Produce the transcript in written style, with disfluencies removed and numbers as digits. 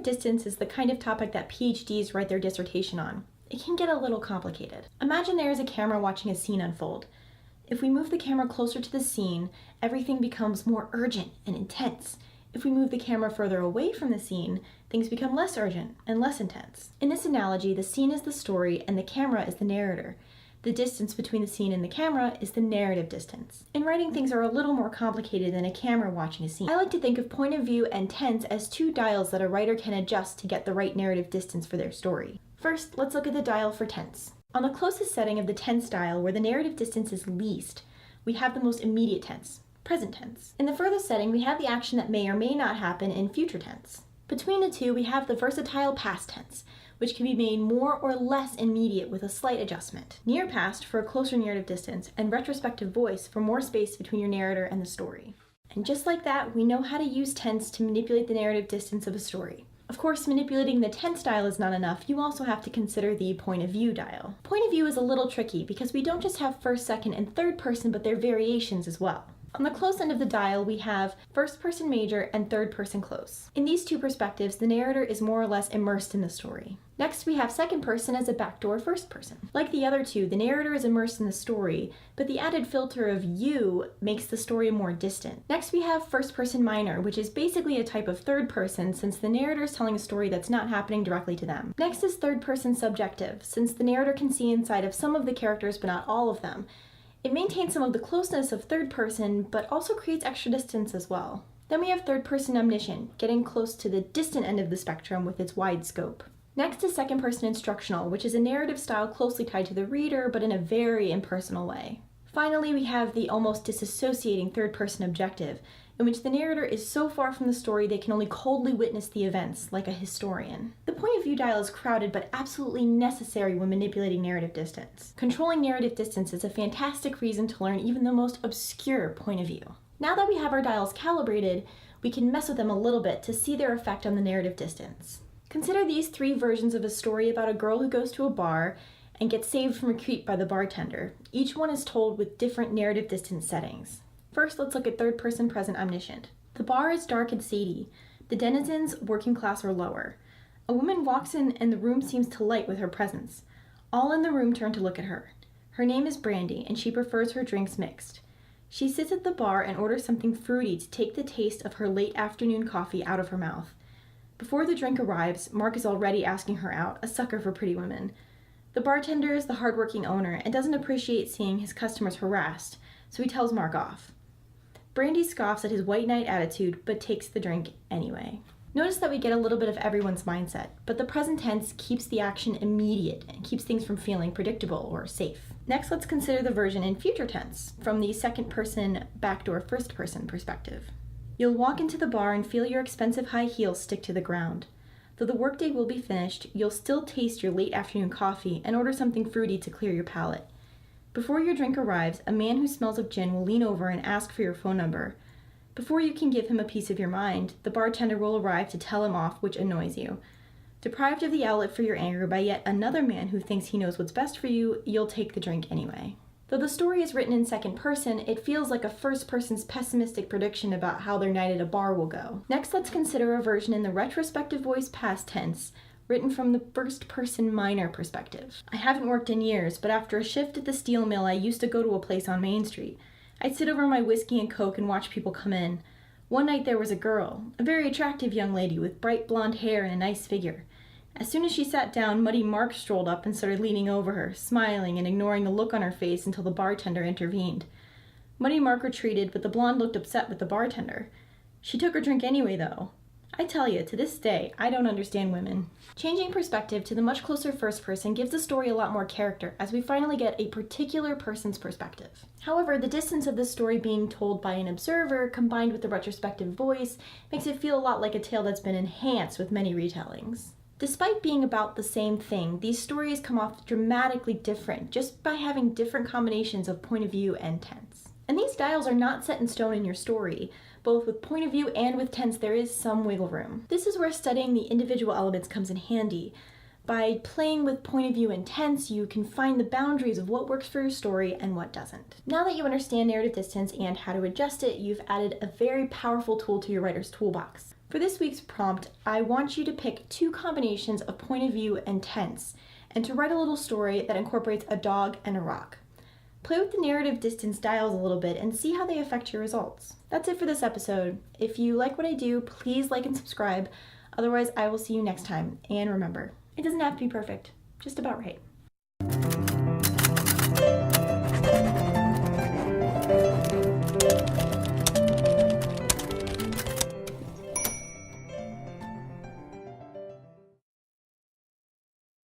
distance is the kind of topic that PhDs write their dissertation on. It can get a little complicated. Imagine there is a camera watching a scene unfold. If we move the camera closer to the scene, everything becomes more urgent and intense. If we move the camera further away from the scene, things become less urgent and less intense. In this analogy, the scene is the story and the camera is the narrator. The distance between the scene and the camera is the narrative distance. In writing, things are a little more complicated than a camera watching a scene. I like to think of point of view and tense as two dials that a writer can adjust to get the right narrative distance for their story. First, let's look at the dial for tense. On the closest setting of the tense dial, where the narrative distance is least, we have the most immediate tense, present tense. In the furthest setting, we have the action that may or may not happen in future tense. Between the two, we have the versatile past tense, which can be made more or less immediate with a slight adjustment. Near past for a closer narrative distance, and retrospective voice for more space between your narrator and the story. And just like that, we know how to use tense to manipulate the narrative distance of a story. Of course, manipulating the tense dial is not enough. You also have to consider the point of view dial. Point of view is a little tricky because we don't just have first, second, and third person, but their variations as well. On the close end of the dial, we have first person major and third person close. In these two perspectives, the narrator is more or less immersed in the story. Next, we have second person as a backdoor first person. Like the other two, the narrator is immersed in the story, but the added filter of you makes the story more distant. Next, we have first person minor, which is basically a type of third person since the narrator is telling a story that's not happening directly to them. Next is third person subjective, since the narrator can see inside of some of the characters but not all of them. It maintains some of the closeness of third person, but also creates extra distance as well. Then we have third person omniscient, getting close to the distant end of the spectrum with its wide scope. Next is second person instructional, which is a narrative style closely tied to the reader, but in a very impersonal way. Finally, we have the almost disassociating third person objective, in which the narrator is so far from the story they can only coldly witness the events, like a historian. The point of view dial is crowded but absolutely necessary when manipulating narrative distance. Controlling narrative distance is a fantastic reason to learn even the most obscure point of view. Now that we have our dials calibrated, we can mess with them a little bit to see their effect on the narrative distance. Consider these three versions of a story about a girl who goes to a bar and gets saved from a creep by the bartender. Each one is told with different narrative distance settings. First, let's look at third person present omniscient. The bar is dark and seedy. The denizens, working class or lower. A woman walks in and the room seems to light with her presence. All in the room turn to look at her. Her name is Brandy and she prefers her drinks mixed. She sits at the bar and orders something fruity to take the taste of her late afternoon coffee out of her mouth. Before the drink arrives, Mark is already asking her out, a sucker for pretty women. The bartender is the hardworking owner and doesn't appreciate seeing his customers harassed, so he tells Mark off. Brandy scoffs at his white knight attitude, but takes the drink anyway. Notice that we get a little bit of everyone's mindset, but the present tense keeps the action immediate and keeps things from feeling predictable or safe. Next, let's consider the version in future tense, from the second person, backdoor first person perspective. You'll walk into the bar and feel your expensive high heels stick to the ground. Though the workday will be finished, you'll still taste your late afternoon coffee and order something fruity to clear your palate. Before your drink arrives, a man who smells of gin will lean over and ask for your phone number. Before you can give him a piece of your mind, the bartender will arrive to tell him off, which annoys you. Deprived of the outlet for your anger by yet another man who thinks he knows what's best for you, you'll take the drink anyway. Though the story is written in second person, it feels like a first person's pessimistic prediction about how their night at a bar will go. Next, let's consider a version in the retrospective voice past tense, written from the first person minor perspective. I haven't worked in years, but after a shift at the steel mill, I used to go to a place on Main Street. I'd sit over my whiskey and coke and watch people come in. One night there was a girl, a very attractive young lady with bright blonde hair and a nice figure. As soon as she sat down, Muddy Mark strolled up and started leaning over her, smiling and ignoring the look on her face until the bartender intervened. Muddy Mark retreated, but the blonde looked upset with the bartender. She took her drink anyway, though. I tell you, to this day, I don't understand women. Changing perspective to the much closer first person gives the story a lot more character, as we finally get a particular person's perspective. However, the distance of the story being told by an observer, combined with the retrospective voice, makes it feel a lot like a tale that's been enhanced with many retellings. Despite being about the same thing, these stories come off dramatically different just by having different combinations of point of view and tense. And these dials are not set in stone in your story. Both with point of view and with tense, there is some wiggle room. This is where studying the individual elements comes in handy. By playing with point of view and tense, you can find the boundaries of what works for your story and what doesn't. Now that you understand narrative distance and how to adjust it, you've added a very powerful tool to your writer's toolbox. For this week's prompt, I want you to pick 2 combinations of point of view and tense, and to write a little story that incorporates a dog and a rock. Play with the narrative distance dials a little bit and see how they affect your results. That's it for this episode. If you like what I do, please like and subscribe. Otherwise, I will see you next time. And remember, it doesn't have to be perfect, just about right.